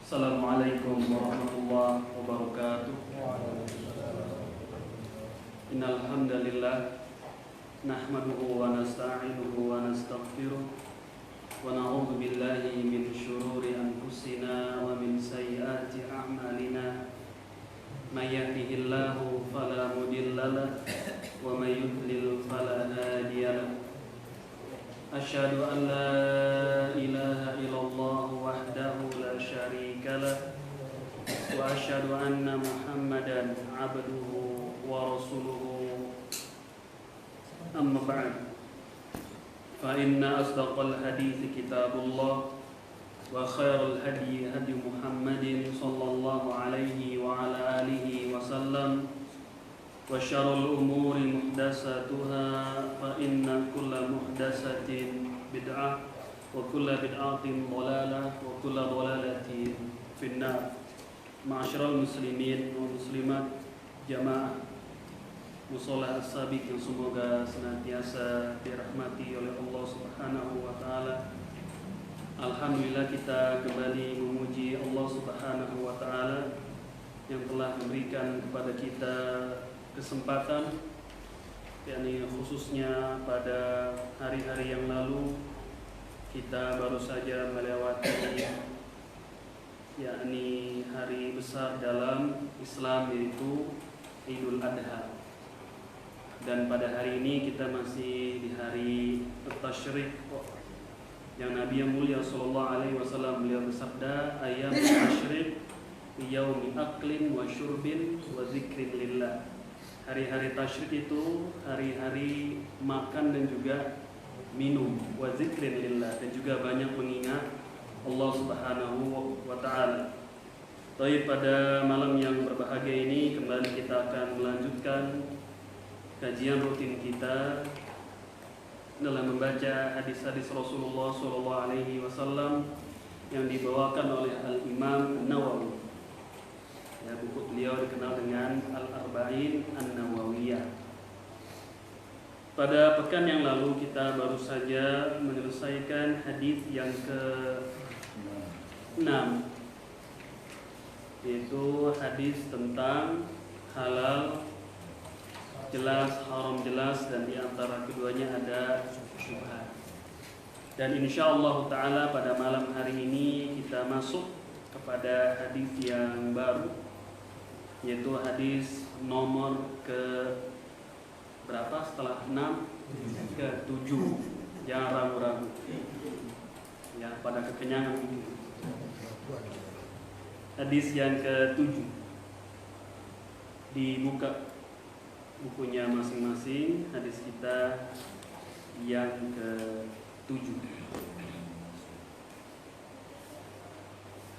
Assalamualaikum warahmatullahi wabarakatuh. Innal hamdalillah nahmaduhu wa nasta'inuhu wa nastaghfiruh wa na'udzu billahi min shururi anfusina wa min sayyiati a'malina. May yahdihillahu fala mudilla lahu wa may yudlil fala hadiya lahu. Asyhadu an la ilaha illallah wahdahu la syarika lah wa asyhadu anna Muhammadan abduhu wa rasuluhu. Amma ba'd. Fa inna asdaqal hadithi kitabullah wa khairal hadi hadi Muhammadin sallallahu alaihi wa ala alihi wa sallam. Wa syarrul umuri muhdatsatuha fa inna kulla muhdatsatin bid'ah wa kulla bid'atin dhalalah wa kulla dhalalatin finnar. Ma'asyiral muslimin wa muslimat jamaah musholah as-sabiq yang semoga senantiasa dirahmati oleh Allah Subhanahu wa taala. Alhamdulillah kita kembali memuji Allah Subhanahu wa taala yang telah memberikan kepada kita kesempatan, yakni khususnya pada hari-hari yang lalu kita baru saja melewati yakni hari besar dalam Islam, yaitu Idul Adha. Dan pada hari ini kita masih di hari Tasyrik, yang Nabi yang mulia sallallahu alaihi wasallam beliau bersabda, "Ayyam tasyrik yaumi aklin wa syurbin wa zikrin lillah." Hari-hari tasyrik itu hari-hari makan dan juga minum, wa zikrin lillah, dan juga banyak mengingat Allah Subhanahu wa taala. Baik, pada malam yang berbahagia ini kembali kita akan melanjutkan kajian rutin kita dalam membaca hadis-hadis Rasulullah sallallahu alaihi wasallam yang dibawakan oleh Al-Imam An-Nawawi. Ya, buku beliau dikenal dengan Al-Arba'in An-Nawawiyah. Pada pekan yang lalu kita baru saja menyelesaikan hadis yang ke-6, yaitu hadis tentang halal jelas, haram jelas, dan di antara keduanya ada syubhat. Dan insyaallah taala pada malam hari ini kita masuk kepada hadis yang baru, yaitu hadis nomor ke berapa setelah 6? Ke-7. Jangan ragu-ragu ya, pada kekenyangan ini. Hadis yang ke-7. Dibuka bukunya masing-masing, hadis kita yang ke-7.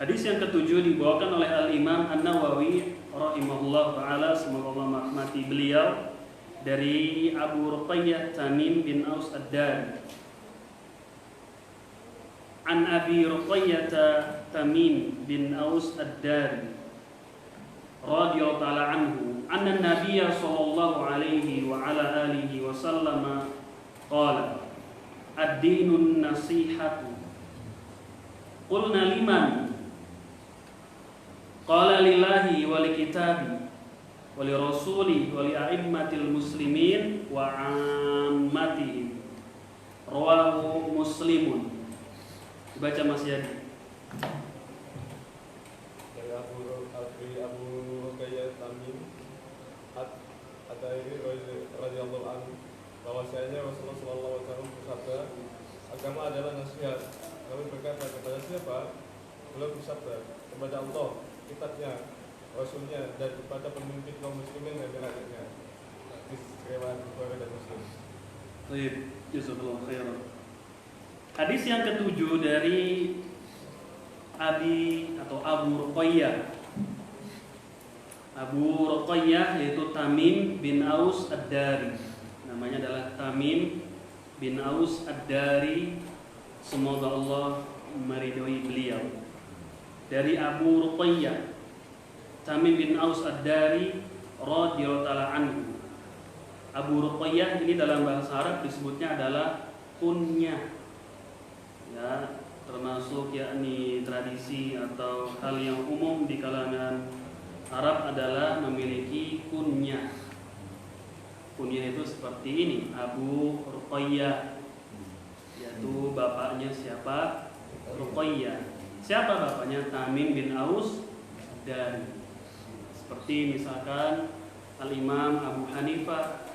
Hadis yang ke-7 dibawakan oleh Al-Imam An-Nawawi rahimahullah ta'ala, semoga Allah merahmati beliau, dari Abu Ruqayyah Tamim bin Aus Ad-Dari. An Abi Ruqayyah Tamim bin Aus Ad-Dari radhiyallahu ta'ala anhu anna Nabiyya sallallahu alaihi wa ala alihi wa sallama qala ad-dinun nasihatu. Qulna liman? Qala lillahi wa likitabi wa lirasuli wa li'a'immatil muslimin wa 'ammatihim. Rawahu Muslimun. Dibaca Mas Yadi. Dari Abu Ruqayyah Tamim Ad-Dari radhiyallahu anhu bahwasanya Rasulullah sallallahu alaihi wasallam bersabda, agama adalah nasihat. Kami berkata, kepada siapa? Beliau bersabda, kepada Allah, kitabnya, Rasulnya, dan kepada pemimpin kaum muslimin dan rakyatnya. Hadis riwayat Bukhari dan Muslim. Baik, jazakallahu khairan. Hadis yang ke-7 dari Abu Ruqayyah. Abu Ruqayyah yaitu Tamim bin Aus Ad-Dari. Namanya adalah Tamim bin Aus Ad-Dari. Semoga Allah meridhoi beliau. Dari Abu Ruqayyah Tamim bin Aus Ad-Dari radhiyallahu ta'ala anhu. Abu Ruqayyah ini dalam bahasa Arab disebutnya adalah kunyah. Ya, termasuk yakni tradisi atau hal yang umum di kalangan Arab adalah memiliki kunyah. Kunyah itu seperti ini, Abu Ruqayyah, yaitu bapaknya siapa? Ruqayyah. Siapa bapaknya? Tamim bin Aus Dari. Seperti misalkan Al-Imam Abu Hanifah,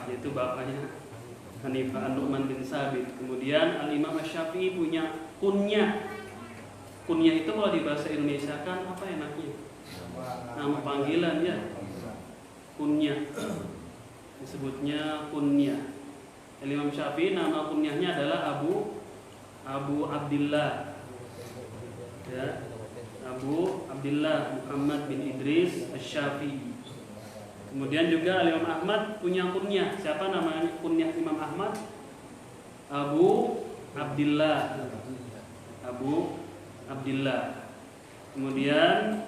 yaitu bapaknya Hanifah An-Nu'man bin Sabit. Kemudian Al-Imam Asy-Syafi'i punya kunyah. Kunyah itu kalau di bahasa Indonesia kan apa enaknya? Nama panggilan ya. Kunyah. Disebutnya kunyah. Al-Imam Syafi'i nama kunyahnya adalah Abu Abdillah. Ya. Abu Abdillah Muhammad bin Idris Asy-Syafi'i. Kemudian juga Imam Ahmad punya kunyah. Siapa namanya kunyah Imam Ahmad? Abu Abdillah. Kemudian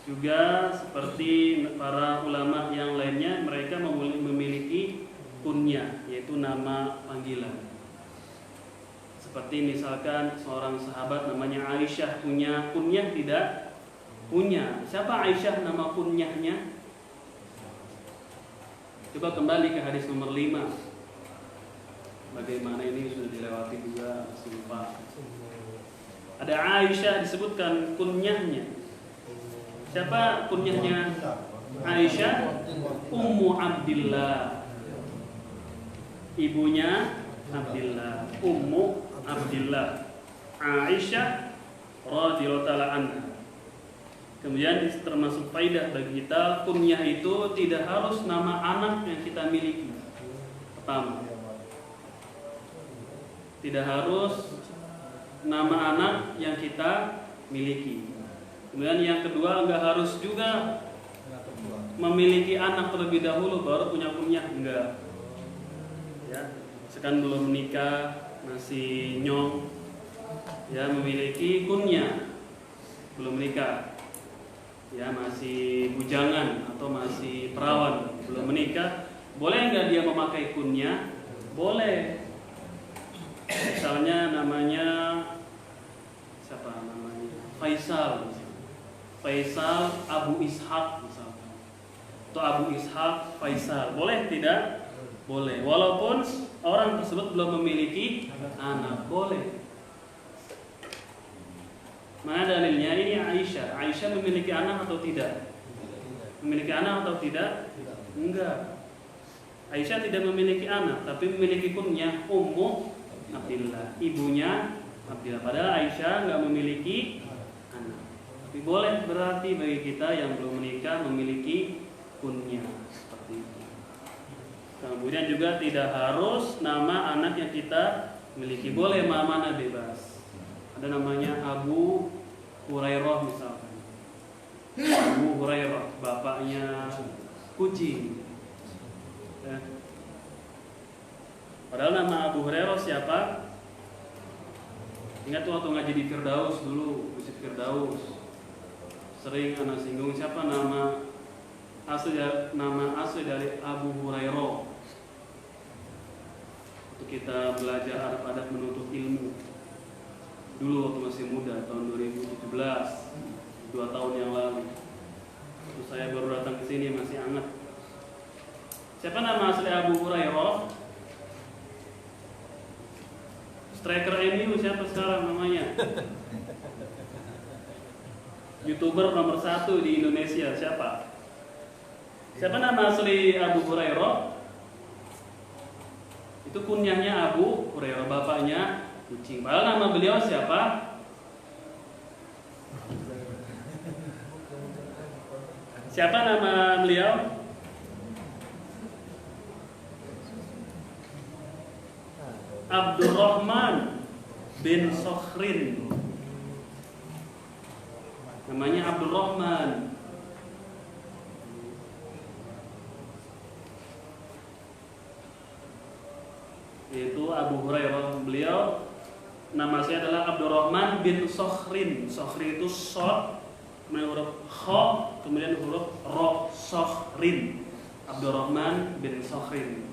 juga seperti para ulama yang lainnya, mereka memiliki kunyah, yaitu nama panggilan. Seperti misalkan seorang sahabat namanya Aisyah, punya kunyah tidak? Punya. Siapa Aisyah nama kunyahnya? Coba kembali ke hadis nomor 5. Bagaimana ini sudah dilewati juga, sumpah. Ada Aisyah disebutkan kunyahnya. Siapa kunyahnya Aisyah? Ummu Abdillah. Ibunya Abdillah, Ummu Abdillah, Aisyah radhiyallahu ta'ala anha. Kemudian termasuk faidah bagi kita, kunyah itu tidak harus nama anak yang kita miliki. Pertama, tidak harus nama anak yang kita miliki. Kemudian yang kedua, enggak harus juga memiliki anak terlebih dahulu baru punya kunyah, enggak. Ya, sekarang belum menikah, masih nyong, ya memiliki kunyah, belum menikah. Ya masih bujangan atau masih perawan, belum menikah, boleh nggak dia memakai kunyah? Boleh. Misalnya namanya siapa namanya? Faisal Abu Ishaq misalkan, atau Abu Ishaq Faisal, boleh tidak? Boleh. Walaupun orang tersebut belum memiliki anak, boleh. Mana dalilnya? Ini Aisyah. Aisyah memiliki anak atau tidak? Memiliki anak atau tidak? Enggak. Aisyah tidak memiliki anak, tapi memiliki kunyah Ummu Abdillah, ibunya Abdillah. Padahal Aisyah enggak memiliki anak. Tapi boleh berarti bagi kita yang belum menikah memiliki kunyah seperti itu. Kemudian juga tidak harus nama anak yang kita miliki. Boleh mana bebas. Ada namanya Abu Hurairah misalkan. Abu Hurairah, bapaknya kucing. Ya. Padahal nama Abu Hurairah siapa? Ingat tuh waktu ngaji di Firdaus dulu, Masjid Firdaus. Sering anak singgung siapa nama asli dari Abu Hurairah. Untuk kita belajar adab-adab menuntut ilmu. Dulu waktu masih muda, tahun 2017, 2 tahun yang lalu. Waktu saya baru datang ke sini masih hangat. Siapa nama asli Abu Hurairah? Striker MU siapa sekarang namanya? YouTuber nomor 1 di Indonesia siapa? Siapa nama asli Abu Hurairah? Itu kunyahnya Abu Hurairah, bapaknya kucing. Padahal nama beliau siapa? Siapa nama beliau? Abdurrahman bin Sokhrin. Namanya Abdurrahman. Yaitu Abu Hurairah. Beliau nama saya adalah Abdurrahman bin Sokhrin. Sokhrin itu sod, kemudian huruf kha, kemudian huruf ro, Sokhrin. Abdurrahman bin Sokhrin.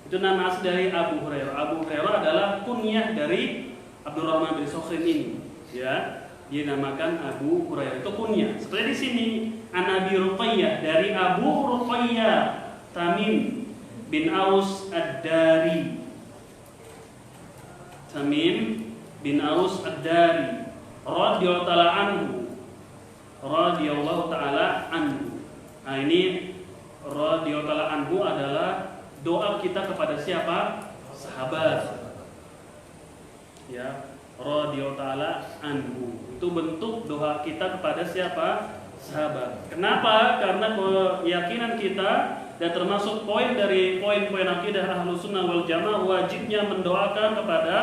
Itu nama asli dari Abu Hurairah. Abu Hurairah adalah kunyah dari Abdurrahman bin Sakhrin ini. Ya, dia namakan Abu Hurairah. Itu kunyah. Seperti di sini, An Abi Ruqayyah, dari Abu Ruqayyah Tamim bin Aus Ad-Dari. Tamim bin Aus Ad-Dari radhiyallahu ta'ala anhu. Radhiyallahu ta'ala anhu. Nah, ini radhiyallahu ta'ala anhu adalah doa kita kepada siapa? Sahabat. Ya, radhiyallahu ta'ala anhu. Itu bentuk doa kita kepada siapa? Sahabat. Kenapa? Karena keyakinan kita dan termasuk poin dari poin-poin akidah Ahlus Sunnah wal Jamaah, wajibnya mendoakan kepada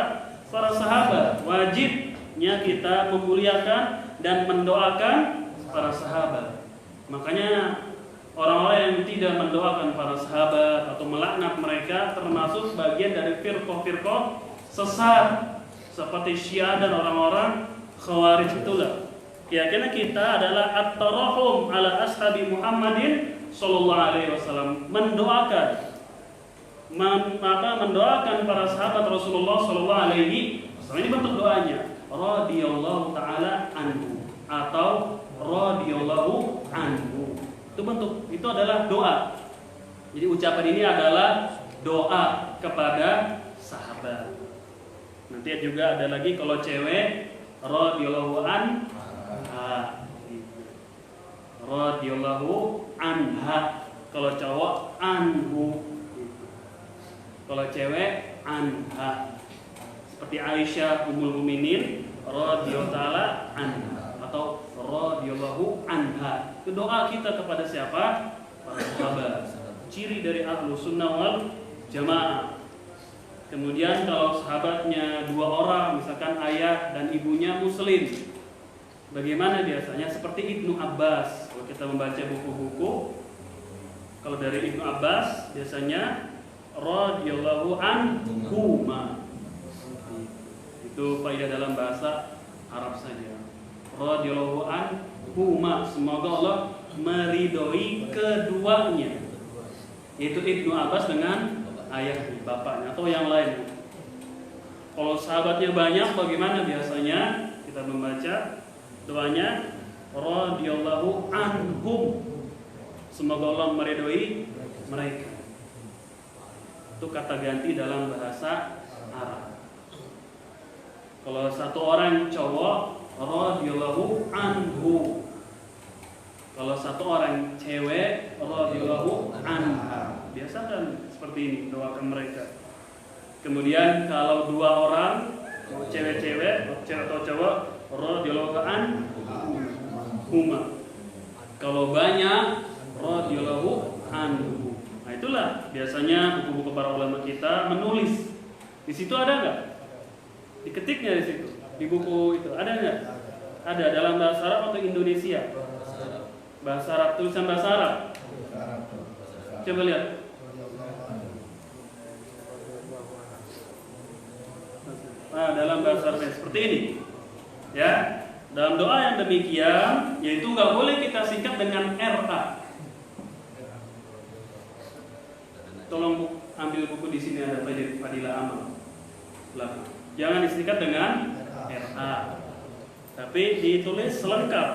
para sahabat. Wajibnya kita memuliakan dan mendoakan para sahabat. Makanya orang-orang yang tidak mendoakan para sahabat atau melaknat mereka termasuk bagian dari firqah-firqah sesat seperti Syiah dan orang-orang Khawarij itulah. Keyakinan kita adalah at-tarahum ala ashabi Muhammadin sallallahu alaihi wasallam, mendoakan para sahabat Rasulullah sallallahu alaihi wasallam. Ini bentuk doanya, radhiyallahu taala anhu atau radhiyallahu anhu. Itu bentuk, itu adalah doa. Jadi ucapan ini adalah doa kepada sahabat. Nanti juga ada lagi kalau cewek radhiyallahu anha. Radhiyallahu anha. Kalau cowok anhu. Kalau cewek anha. Seperti Aisyah Ummul Mukminin radhiyallahu taala anha atau radhiyallahu anha. Itu doa kita kepada siapa? Para sahabat. Ciri dari Ahlus Sunnah wal Jamaah. Kemudian kalau sahabatnya dua orang, misalkan ayah dan ibunya muslim, bagaimana biasanya? Seperti Ibnu Abbas. Kalau kita membaca buku-buku, kalau dari Ibnu Abbas biasanya radhiyallahu anhuma. Itu faedah dalam bahasa Arab saja. Radhiyallahu anhuma, semoga Allah meridhoi keduanya. Itu Ibnu Abbas dengan ayahnya, bapaknya atau yang lain. Kalau sahabatnya banyak, bagaimana biasanya kita membaca doanya? Radhiyallahu anhum, semoga Allah meridhoi mereka. Itu kata ganti dalam bahasa Arab. Kalau satu orang cowok, radhiyallahu anhu. Kalau satu orang cewek, radhiyallahu anha. Biasakan seperti ini, doakan mereka. Kemudian kalau dua orang, cewek-cewek, cewek atau cowok, radhiyallahu anhuma. Kalau banyak, radhiyallahu anhu. Nah, itulah biasanya buku-buku para ulama kita menulis. Di situ ada enggak? Diketiknya di situ. Di buku itu ada enggak? Ada dalam bahasa Arab atau Indonesia? Bahasa Arab, tulisan bahasa Arab. Coba lihat. Nah, dalam bahasa Arab seperti ini. Ya, dalam doa yang demikian, yaitu nggak boleh kita singkat dengan RA. Tolong ambil buku di sini, ada Fadilah Amal. Jangan disingkat dengan RA, tapi ditulis lengkap.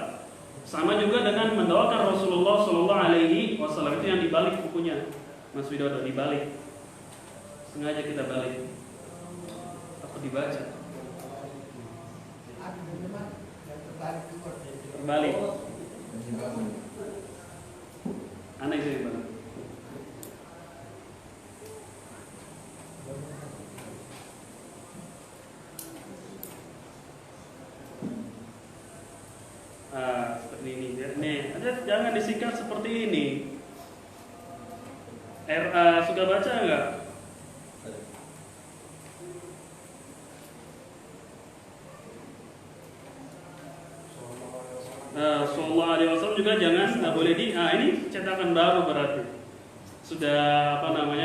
Sama juga dengan mendoakan Rasulullah Sallallahu Alaihi Wasallam, itu yang dibalik bukunya, Mas Widodo, dibalik. Sengaja kita balik. Apa dibaca? Terbalik. Aneh sih bang. Seperti ini. Nih, jangan disingkat seperti ini. RA suka baca enggak? Sallallahu alaihi wasallam juga jangan, nggak boleh ini cetakan baru berarti. Sudah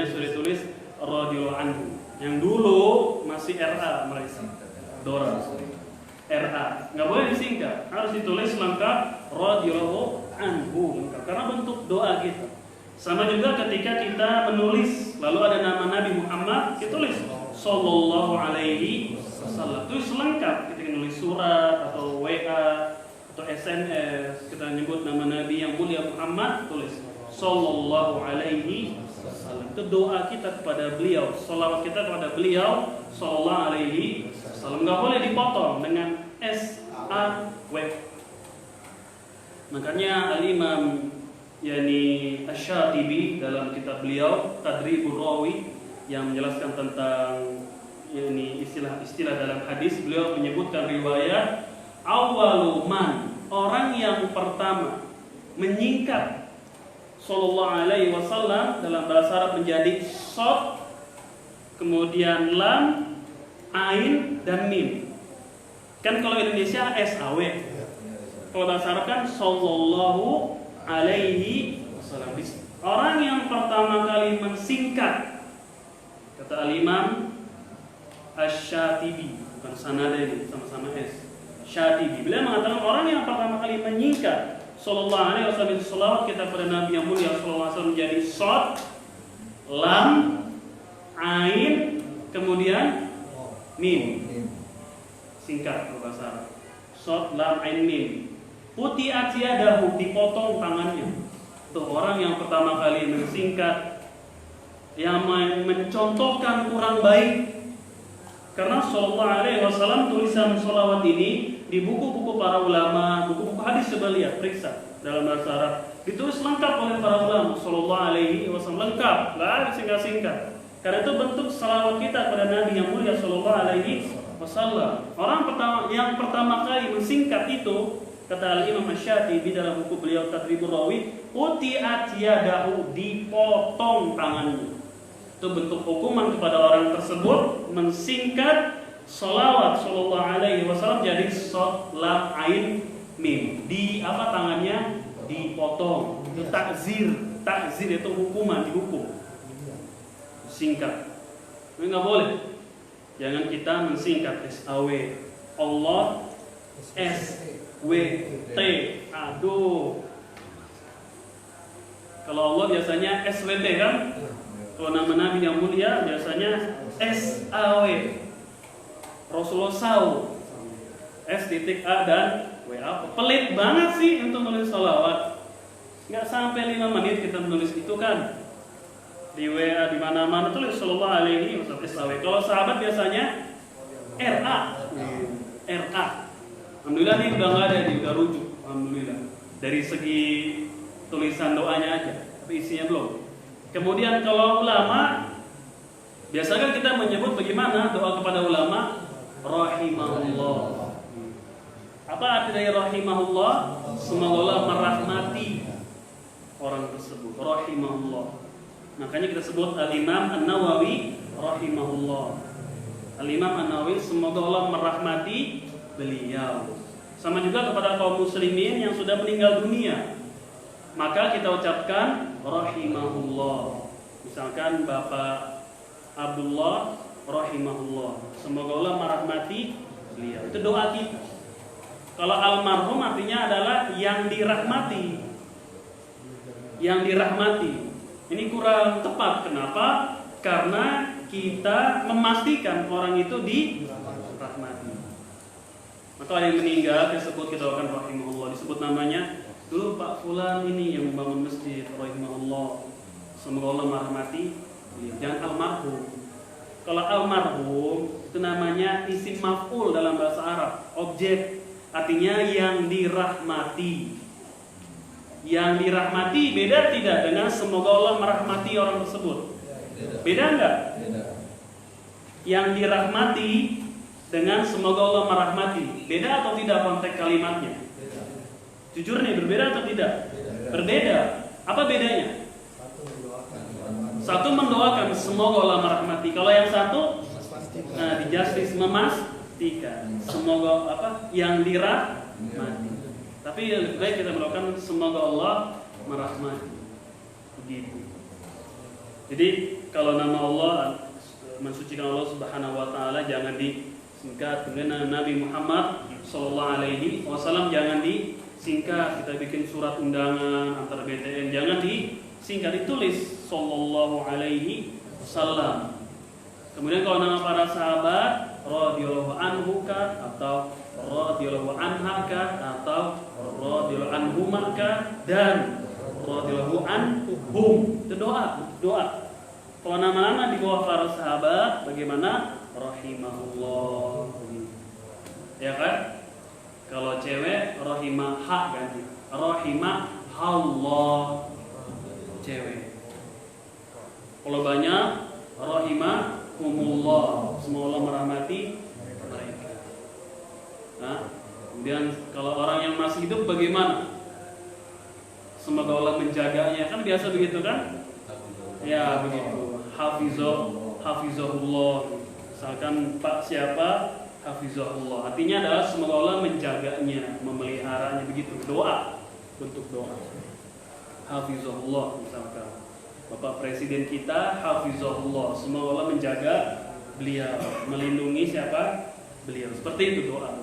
sudah tulis radhiyallahu anhu. Yang dulu masih RA mereka. Dora. RA, nggak boleh disingkat, harus ditulis lengkap radhiyallahu anhu, karena bentuk doa kita. Sama juga ketika kita menulis, lalu ada nama Nabi Muhammad, kita tulis Sallallahu Alaihi Wasallam. Tulis lengkap ketika nulis surat atau WA atau SMS, kita nyebut nama Nabi yang mulia Muhammad, tulis Sallallahu Alaihi Wasallam. Itu doa kita kepada beliau, salawat kita kepada beliau Sallallahu Alaihi Wasallam. Nggak boleh dipotong dengan S-A-W. Makanya Al-Imam Asy-Syatibi dalam kitab beliau Tadribur Rawi yang menjelaskan tentang istilah-istilah dalam hadis, beliau menyebutkan riwayat awwalu man, orang yang pertama menyingkat Sallallahu Alaihi Wasallam dalam bahasa Arab menjadi shad, kemudian lam, ain dan mim. Kan kalau Indonesia SAW, kalau bahasa Arab kan Sallallahu Alaihi Wasallam. Orang yang pertama kali mensingkat, kata Al-Imam Asy-Syatibi, bukan sanada ini, sama-sama S. Syatibi. Beliau mengatakan orang yang pertama kali menyingkat Sallallahu Alaihi Wasallam, salawat kita pada Nabi yang mulia Sallallahu Alaihi Wasallam menjadi shad, lam, ain, kemudian mim. Singkat bahasa Arab. Shad, lam, ain, mim. Putih asyadahu, dipotong tangannya. Tuh orang yang pertama kali mensingkat, yang mencontohkan kurang baik. Karena Sallallahu Alaihi Wasallam tulisan sholawat ini di buku-buku para ulama, buku-buku hadis, coba lihat, periksa dalam bahasa Arab. Ditulis lengkap oleh para ulama, Sallallahu Alaihi Wasallam, lengkap, nggak ada singkat-singkat. Karena itu bentuk salawat kita pada Nabi yang mulia Sallallahu Alaihi Wasallam. Orang yang pertama kali mensingkat itu, kata Al-Imam Asy-Syatibi dalam buku beliau Tadribur Rawi, utiat yadahu, dipotong tangannya. Itu bentuk hukuman kepada orang tersebut mensingkat salawat Sallallahu Alaihi Wasallam jadi shad, lam, ain, mim. Di apa tangannya? Dipotong. Itu takzir. Takzir itu hukuman, dihukum. Singkat. Ini nggak boleh. Jangan kita mensingkat SAW, Allah, SWT. Aduh. Kalau Allah biasanya SWT kan? Kalau nama Nabi yang mulia biasanya SAW. Rasulullah SAW. S.A dan WA. Pelit banget sih untuk menulis salawat. Nggak sampai 5 menit kita menulis itu kan. Di WA di mana-mana tulis Sallallahu Alaihi Wasallam. Kalau sahabat biasanya RA. Alhamdulillah ini udah nggak ada, udah rujuk. Alhamdulillah. Dari segi tulisan doanya aja, tapi isinya belum. Kemudian kalau ulama, biasanya kita menyebut bagaimana doa kepada ulama, rahimahullah. Apa arti dari rahimahullah? Semoga Allah merahmati orang tersebut. Rahimahullah. Makanya kita sebut Al-Imam An-Nawawi rahimahullah. Al-Imam An-Nawawi semoga Allah merahmati beliau. Sama juga kepada kaum muslimin yang sudah meninggal dunia. Maka kita ucapkan rahimahullah. Misalkan Bapak Abdullah rahimahullah. Semoga Allah merahmati beliau. Itu doa kita. Kalau almarhum artinya adalah yang dirahmati. Yang dirahmati. Ini kurang tepat. Kenapa? Karena kita memastikan orang itu dirahmati. Maka yang meninggal disebut, kita akan rahimahullah. Disebut namanya, dulu Pak Fulan ini yang membangun masjid, rahimahullah. Semoga Allah merahmati. Jangan almarhum. Kalau almarhum itu namanya isim maf'ul dalam bahasa Arab, objek, artinya yang dirahmati. Yang dirahmati beda tidak dengan semoga Allah merahmati orang tersebut? Beda enggak? Beda. Yang dirahmati dengan semoga Allah merahmati, beda atau tidak konteks kalimatnya? Beda. Jujur nih, berbeda atau tidak? Beda. Berbeda. Apa bedanya? Satu mendoakan semoga Allah merahmati. Kalau yang satu, di justice memastikan semoga apa? Yang dirahmati. Tapi lebih baik kita melakukan semoga Allah merahmati. Begitu. Jadi kalau nama Allah, mensucikan Allah Subhanahu wa taala jangan disingkat dengan Nabi Muhammad sallallahu alaihi wasallam, jangan disingkat. Kita bikin surat undangan antar BTN, jangan disingkat. singkat ditulis sallallahu alaihi wasallam. Kemudian kalau nama para sahabat radhiyallahu anhu kah, atau radhiyallahu anha kah, atau radhiyallahu anhuma kah, dan radhiyallahu anhum, itu doa. Kalau nama-nama di bawah para sahabat bagaimana? Rahimahullah. Ya kan? Kalau cewek rahimahha ganti. Rahimahallah cewek. Kalau banyak rahimahumullah, semoga Allah merahmati mereka. Nah, kemudian kalau orang yang masih hidup bagaimana? Semoga Allah menjaganya, kan biasa begitu kan? Ya begitu. Hafizahullah. Misalkan Pak siapa? Hafizahullah. Artinya adalah semoga Allah menjaganya, memeliharanya, begitu. Doa, bentuk doa. Hafizahullah misalkan. Bapak Presiden kita hafizahullah, semoga Allah menjaga beliau, melindungi siapa? Beliau. Seperti itu doa.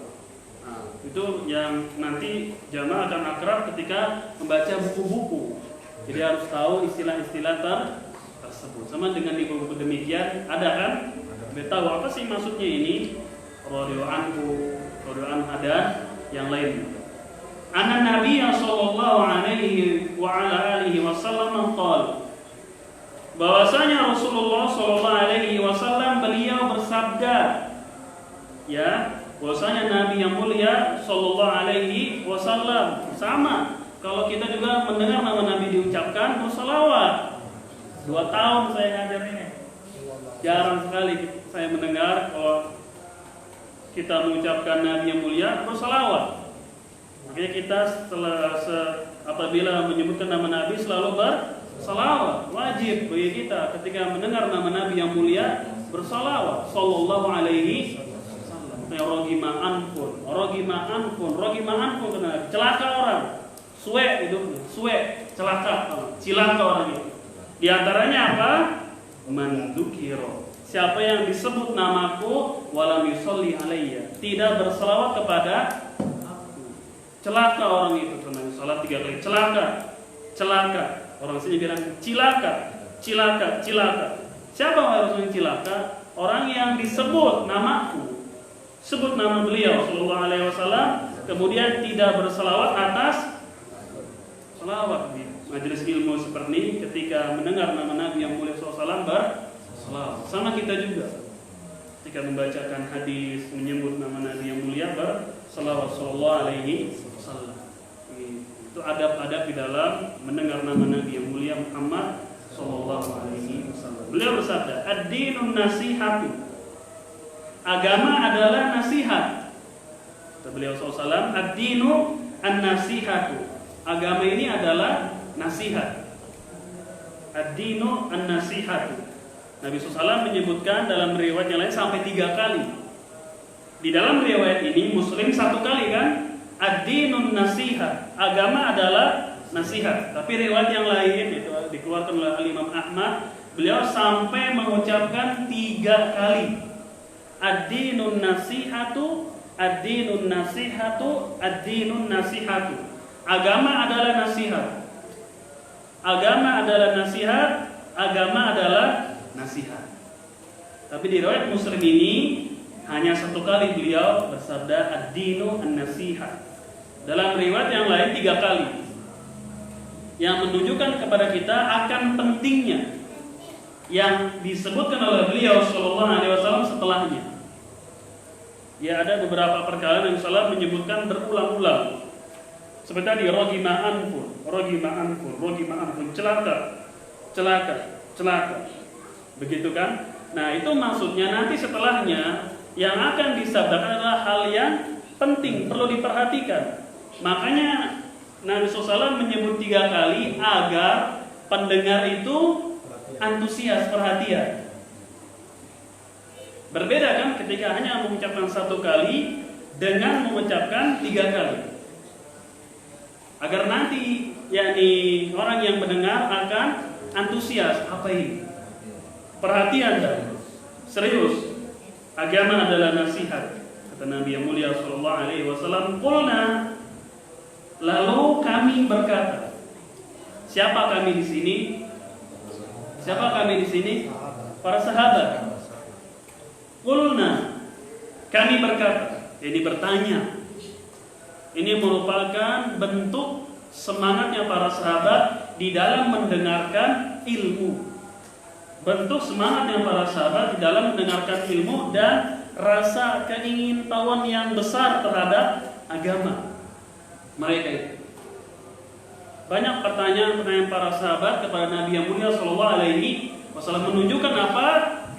Nah, itu yang nanti jamaah akan akrab ketika membaca buku-buku. Jadi harus tahu istilah-istilah tersebut. Sama dengan di buku demikian, ada kan? Tahu apa sih maksudnya ini? Radhiyallahu anhu, radhiyallahu anha, dan yang lain. Anna Nabi sallallahu alaihi wa ala alihi wasallam qala, bahwasanya Rasulullah sallallahu alaihi wasallam beliau bersabda, ya, bahwasanya Nabi yang mulia sallallahu alaihi wasallam. Sama, kalau kita juga mendengar nama Nabi diucapkan bersalawat. 2 tahun saya ngajar ini, jarang sekali saya mendengar kalau kita mengucapkan Nabi yang mulia bersalawat. Makanya kita apabila menyebutkan nama Nabi selalu bersalawat. Wajib bagi kita ketika mendengar nama Nabi yang mulia bersalawat sallallahu alaihi wasallam. Rogima anfun, celaka orang. Cilaka orang itu. Di antaranya apa? Mandukiro. Siapa yang disebut namaku walam yusolli alayya, tidak berselawat kepada aku. Celaka orang itu, karena salat 3 kali. Celaka. Orang sini bilang cilaka. Siapa orang yang cilaka? Orang yang disebut namaku, sebut nama beliau sallallahu alaihi wasallam, kemudian tidak berselawat atas selawat. Di majelis ilmu seperti ini, ketika mendengar nama Nabi yang mulia SAW berselawat. Sama kita juga ketika membacakan hadis menyebut nama Nabi yang mulia berselawat sallallahu alaihi wasallam. Itu adab-adab di dalam mendengar nama Nabi yang mulia Muhammad sallallahu alaihi wasallam. Beliau bersabda, "Ad-dinun nasihatu." Agama adalah nasihat. Kata beliau sallallahu, "Ad-dinu an-nasihatu." Agama ini adalah nasihat. Ad-dinu an-nasihatu. Nabi SAW menyebutkan dalam riwayat yang lain sampai 3 kali. Di dalam riwayat ini Muslim 1 kali kan? Ad-dinun nasihat. Agama adalah nasihat. Tapi riwayat yang lain itu dikeluarkan oleh Imam Ahmad, beliau sampai mengucapkan 3 kali. Ad-dinun nasihatu, ad-dinun nasihatu, ad-dinun nasihatu. Agama adalah nasihat. Agama adalah nasihat. Agama adalah nasihat. Tapi di riwayat Muslim ini hanya 1 kali beliau bersabda ad-dinu an-nasihat. Dalam riwayat yang lain 3 kali, yang menunjukkan kepada kita akan pentingnya yang disebutkan oleh beliau sallallahu alaihi wasallam setelahnya. Ya, ada beberapa perkara yang Rasulullah menyebutkan berulang-ulang. Seperti tadi rogima anfun, celaka. Begitu kan? Nah, itu maksudnya nanti setelahnya yang akan disabdakan adalah hal yang penting, perlu diperhatikan. Makanya Nabi SAW menyebut 3 kali agar pendengar itu antusias, perhatian. Berbeda kan ketika hanya mengucapkan 1 kali dengan mengucapkan 3 kali. Agar nanti yakni orang yang mendengar akan antusias, apa ini? Perhatian dan serius. Agama adalah nasihat. Kata Nabi yang mulia sallallahu alaihi wasallam, "Qulna," lalu kami berkata, Siapa kami di sini? Siapa kami di sini? Para sahabat. Qulna, kami berkata, ini bertanya. Ini merupakan bentuk semangatnya para sahabat di dalam mendengarkan ilmu. Bentuk semangatnya para sahabat di dalam mendengarkan ilmu dan rasa keingintahuan yang besar terhadap agama mereka itu. Banyak pertanyaan-pertanyaan para sahabat kepada Nabi yang mulia Shallallahu Alaihi Wasallam menunjukkan apa?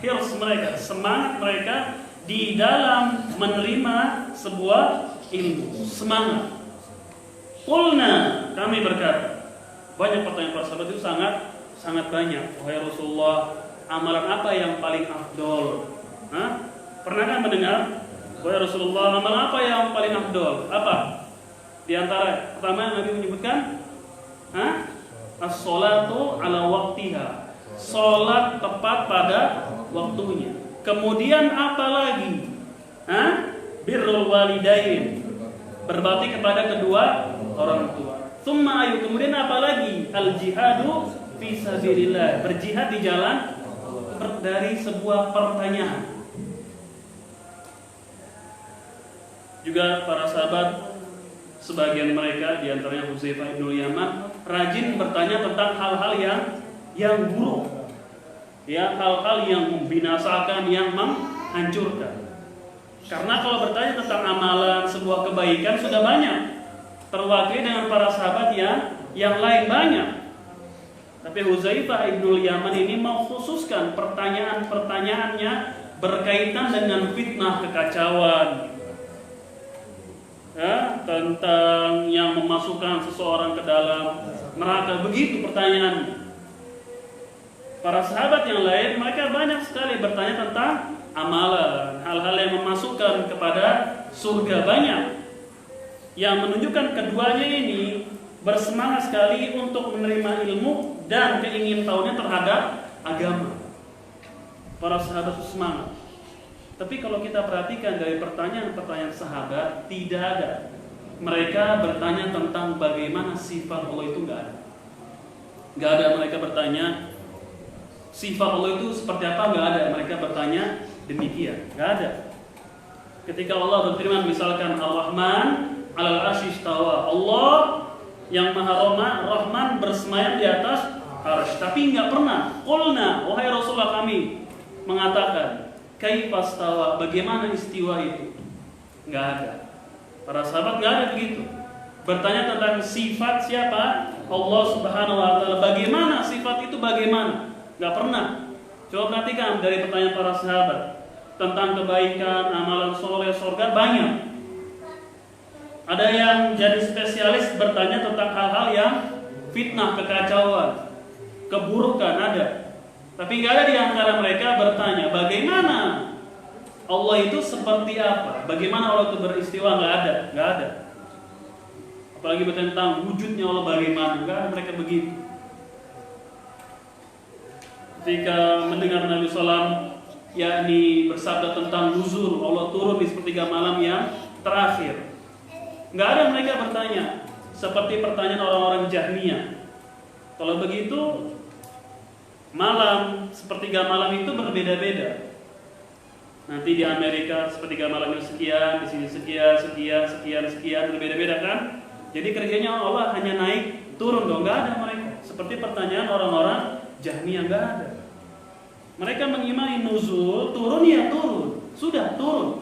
Hirs mereka, semangat mereka di dalam menerima sebuah ilmu, semangat. Qulna, kami berkata. Banyak pertanyaan para sahabat itu sangat banyak. Wahai Rasulullah, amalan apa yang paling afdol? Pernahkah mendengar? Wahai Rasulullah, amalan apa yang paling afdol? Apa? Di antara pertama Nabi menyebutkan as-sholatu ala waqtiha, sholat tepat pada waktunya. Kemudian apa lagi? Birrul walidain, berbakti kepada kedua orang tua. Tsumma ayu, kemudian apa lagi? Al-jihadu fi sabilillah, berjihad di jalan. Dari sebuah pertanyaan. Juga para sahabat, sebagian mereka di antaranya Hudzaifah bin Yaman, rajin bertanya tentang hal-hal yang buruk, ya, hal-hal yang membinasakan, yang menghancurkan. Karena kalau bertanya tentang amalan sebuah kebaikan sudah banyak terwakili dengan para sahabat yang lain banyak. Tapi Hudzaifah bin Yaman ini mau khususkan pertanyaan-pertanyaannya berkaitan dengan fitnah kekacauan, ya, tentang yang memasukkan seseorang ke dalam neraka. Begitu pertanyaannya. Para sahabat yang lain mereka banyak sekali bertanya tentang amalan, hal-hal yang memasukkan kepada surga, banyak. Yang menunjukkan keduanya ini bersemangat sekali untuk menerima ilmu dan keingintahuannya terhadap agama. Para sahabat itu semangat. Tapi kalau kita perhatikan dari pertanyaan-pertanyaan sahabat, tidak ada. Mereka bertanya tentang bagaimana sifat Allah itu, nggak ada. Nggak ada mereka bertanya sifat Allah itu seperti apa, nggak ada. Mereka bertanya demikian, nggak ada. Ketika Allah berfirman misalkan Ar-Rahman 'alal 'arsy istawa, Allah yang Maha Rahman bersemayam di atas arsy, tapi nggak pernah qulna, wahai Rasulullah, kami mengatakan kaifastawa, bagaimana istiwa itu, nggak ada. Para sahabat nggak ada begitu. Bertanya tentang sifat siapa? Allah Subhanahu wa taala. Bagaimana sifat itu, bagaimana? Nggak pernah. Coba perhatikan dari pertanyaan para sahabat tentang kebaikan, amalan soleh, surga, banyak. Ada yang jadi spesialis bertanya tentang hal-hal yang fitnah, kekacauan, keburukan, ada. Tapi nggak ada di antara mereka bertanya bagaimana Allah itu seperti apa, bagaimana Allah itu beristiwa, nggak ada. Apalagi bertanya tentang wujudnya Allah bagaimana, nggak ada mereka begitu. Ketika mendengar Nabi SAW yakni bersabda tentang nuzul, Allah turun di sepertiga malam yang terakhir, nggak ada mereka bertanya seperti pertanyaan orang-orang Jahmiyah. Kalau begitu, malam sepertiga malam itu berbeda-beda. Nanti di Amerika sepertiga malamnya sekian, di sini sekian, berbeda-beda kan? Jadi kerjanya Allah hanya naik turun dong, nggak ada mereka. Seperti pertanyaan orang-orang Jahmiyah, nggak ada. Mereka mengimani nuzul, turun ya turun, sudah turun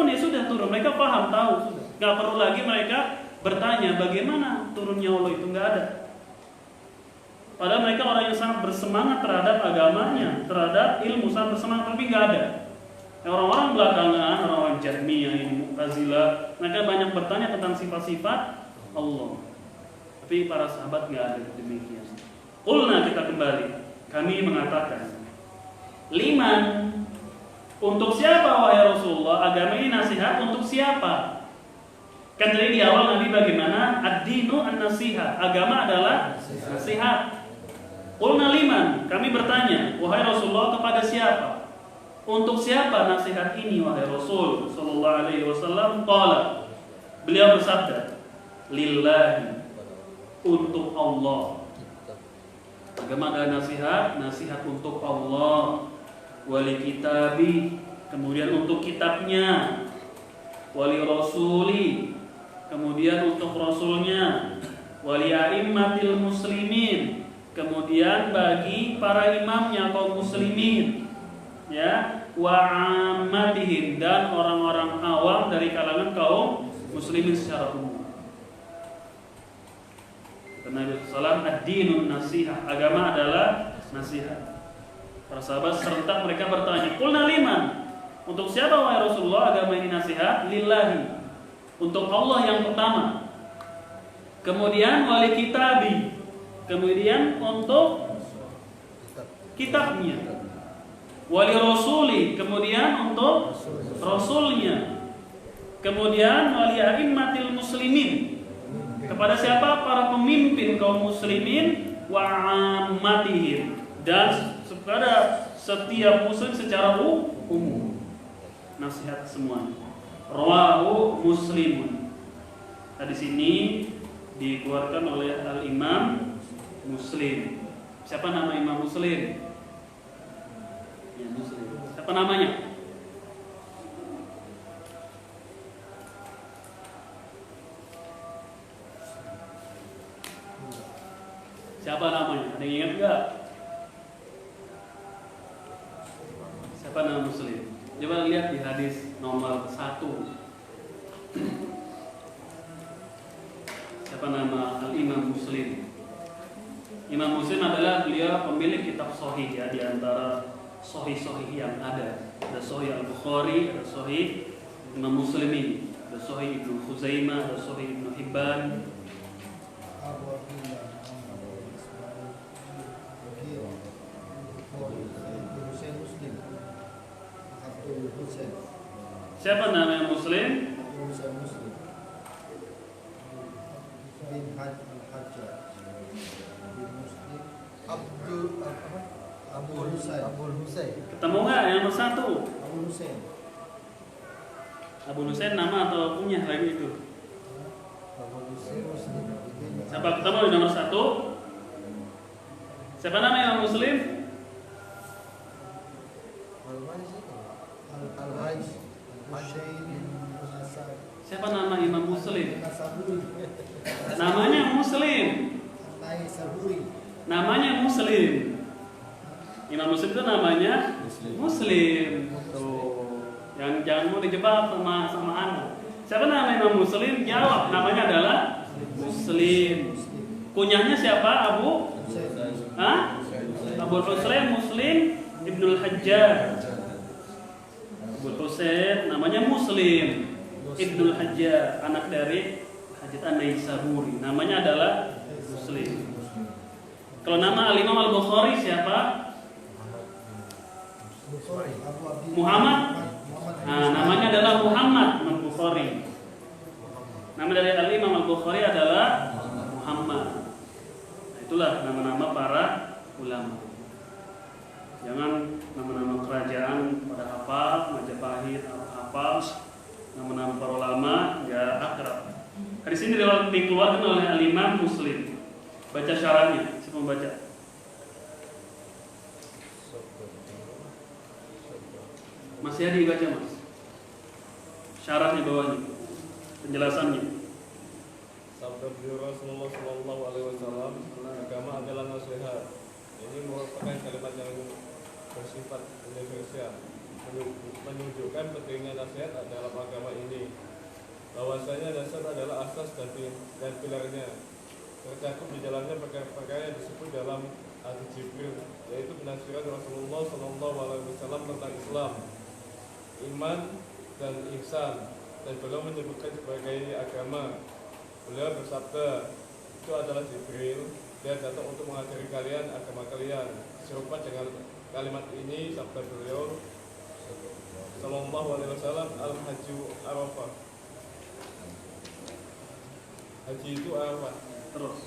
ya sudah turun. Mereka paham, tahu, sudah. Nggak perlu lagi mereka bertanya bagaimana turunnya Allah itu, nggak ada. Padahal mereka orang yang sangat bersemangat terhadap agamanya, terhadap ilmu, sangat bersemangat, tapi nggak ada. Orang-orang belakangan, orang-orang Jahmiyah ini, Mu'tazilah, mereka banyak bertanya tentang sifat-sifat Allah. Tapi para sahabat nggak ada demikian. Qulna, kita kembali, kami mengatakan, liman, untuk siapa wahai Rasulullah? Agama ini nasihat untuk siapa? Kan tadi di awal Nabi bagaimana? Ad-dinu an-nasihat, agama adalah nasihat. Qulna liman, kami bertanya, wahai Rasulullah, kepada siapa? Untuk siapa nasihat ini wahai Rasul sallallahu alaihi wasallam? Qala, beliau bersabda, lillahi, untuk Allah. Agama adalah nasihat, nasihat untuk Allah, wali kitabi, kemudian untuk kitabnya, wali rasuli, kemudian untuk rasulnya, wali a'immatil muslimin, kemudian bagi para imamnya kaum muslimin, ya, wa ammatihim, dan orang-orang awam dari kalangan kaum muslimin secara umum. Nabi sallallahu ad-dinun nasihat, agama adalah nasihat. Para sahabat serta mereka bertanya, qulna liman, untuk siapa wahai Rasulullah agama ini nasihat? Lillahi, untuk Allah yang pertama. Kemudian wali kitabi, kemudian untuk kitabnya. Wali rasuli, kemudian untuk rasulnya. Kemudian wali a'immatil muslimin, kepada siapa? Para pemimpin kaum muslimin, wa ammatihim, dan kepada setiap muslim secara umum. Nasihat semuanya. Rawahu Muslimun. Di sini dikeluarkan oleh Al-Imam Muslim. Siapa nama Imam Muslim? Ya, Muslim. Siapa namanya? Siapa namanya? Ada yang ingat enggak? Siapa nama Muslim? Coba lihat di hadis nomor 1. Siapa nama Al-Imam Muslim? Imam Muslim adalah beliau pemilik kitab Sahih, ya, di antara Sahih-Sahih yang ada. Ada Sahih Al-Bukhari, ada Sahih Imam Muslim ini, ada Sahih Ibnu Khuzaimah, ada Sahih Ibnu Hibban. Siapa nama Muslim? Abul Husain. Ketemu nggak yang nomor 1? Abul Husain. Abul Husain nama atau punya lagi itu? Abul Husain Muslim. Siapa ketemu di nomor 1? Siapa nama yang Muslim? Al-Hajj Hussein bin Nasab. Siapa nama Imam Muslim? Nasaburi. Namanya Muslim. Naisaburi. Namanya Muslim. Imam Muslim itu namanya Muslim. Tuh. Yang jangan mau dijebak sama anak. Siapa nama Imam Muslim? Jawab. Namanya adalah Muslim. Kunyahnya siapa? Abu? Hah? Abu Husain Muslim Ibnul Hajjaj. Abu Husain namanya Muslim Ibnul Hajjaj, anak dari Hajjaj An-Naisaburi. Namanya adalah Muslim. Kalau nama Al-Imam Al-Bukhari siapa? Muhammad. Nah, namanya adalah Muhammad Al-Bukhari. Nama dari Al-Imam Al-Bukhari adalah Muhammad. Nah, itulah nama-nama para ulama. Jangan nama-nama kerajaan pada hafal, Majapahit hafal, nama-nama para ulama nggak akrab. Di sini dikeluarkan oleh Al-Imam Muslim. Baca syaratnya, siapa membaca? Masih ada dibaca, Mas. Syaratnya bawahnya, penjelasannya. Sabda beliau Rasulullah Sallallahu Alaihi Wasallam, agama adalah nasihat. Ini merupakan kalimat yang bersifat universal, menunjukkan pentingnya nasihat dalam agama ini. Bahwasanya nasihat adalah asas dan pilarnya, tercakup di dalamnya perkara yang disebut dalam hadis Jibril, yaitu penasihat Rasulullah Sallallahu Alaihi Wasallam tentang Islam, iman dan ihsan, dan beliau menyebutkan sebagai agama. Beliau bersabda, itu adalah Jibril, dia datang untuk mengajari kalian agama kalian. Serupa dengan kalimat ini sabda beliau Sallallahu Alaihi Wasallam, Al-Hajju Arafah. Haji itu Arafah. Terus.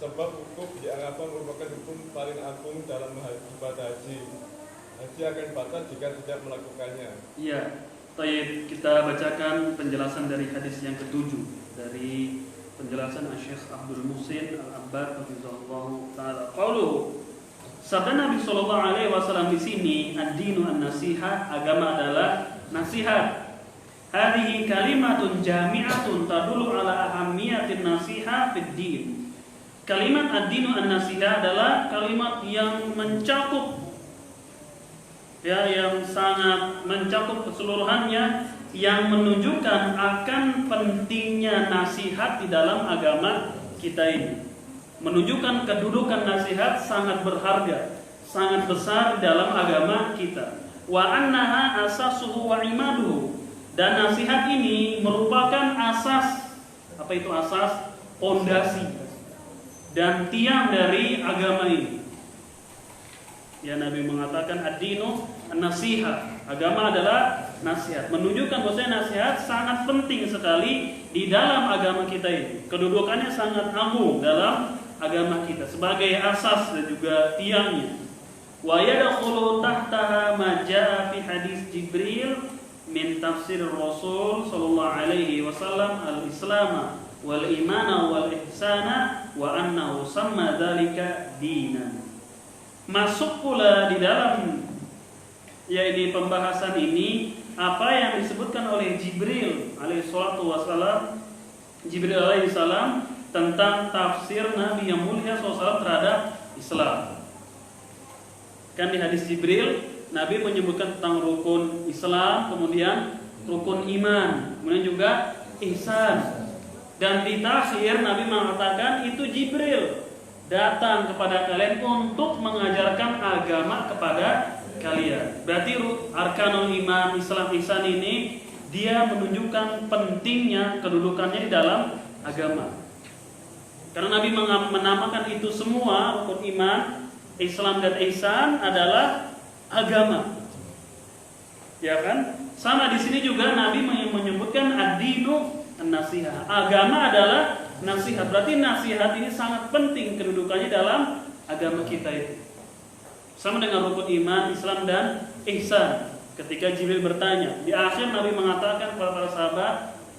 Sebab wukuf di Arafah merupakan hukum paling agung dalam ibadah haji. Haji akan batal jika tidak melakukannya. Iya. Baik, kita bacakan penjelasan dari hadis yang ke-7 dari penjelasan Syekh Abdul Muhsin Al-Abbad hafizahullah taala. Qauluhu, sabda Nabi sallallahu alaihi wasallam di sini, ad-dinu an-nasiha, agama adalah nasihat. Hadhihi kalimatun jami'atun tadullu ala ahammiyatin nasiha fid din. Kalimat ad-dinu an-nasiha adalah kalimat yang mencakup, yang sangat mencakup keseluruhannya, yang menunjukkan akan pentingnya nasihat di dalam agama kita ini. Menunjukkan kedudukan nasihat sangat berharga, sangat besar dalam agama kita. Wa annaha asasuhu wa imaduhu. Dan nasihat ini merupakan asas, apa itu asas? Pondasi dan tiang dari agama ini. Ya, Nabi mengatakan ad-dinu an-nasihat, agama adalah nasihat, menunjukkan bahwasanya nasihat sangat penting sekali di dalam agama kita ini. Kedudukannya sangat agung dalam agama kita sebagai asas dan juga tiangnya. Wa yadkhulu tahtaha ma jaa fi hadis Jibril min tafsir Rasul sallallahu alaihi wasallam al-Islam wal iman wal ihsana wa annahu samma dzalika dinan. Masuk pula di dalam yaitu pembahasan ini apa yang disebutkan oleh Jibril alaihi salatu wasallam, Jibril alaihi salam, tentang tafsir Nabi yang mulia SAW terhadap Islam. Kan di hadis Jibril Nabi menyebutkan tentang rukun Islam, kemudian rukun iman, kemudian juga ihsan. Dan di takhir Nabi mengatakan itu Jibril datang kepada kalian untuk mengajarkan agama kepada kalian. Berarti arkanul iman, Islam, ihsan ini dia menunjukkan pentingnya kedudukannya di dalam agama. Karena Nabi menamakan itu semua, rukun iman, Islam dan ihsan adalah agama, ya kan? Sama di sini juga Nabi menyebutkan ad-dinu an-nasiha. Agama adalah nasihat. Berarti nasihat ini sangat penting kedudukannya dalam agama kita itu. Sama dengan rukun iman, Islam dan ihsan. Ketika Jibril bertanya, di akhir Nabi mengatakan kepada para sahabat,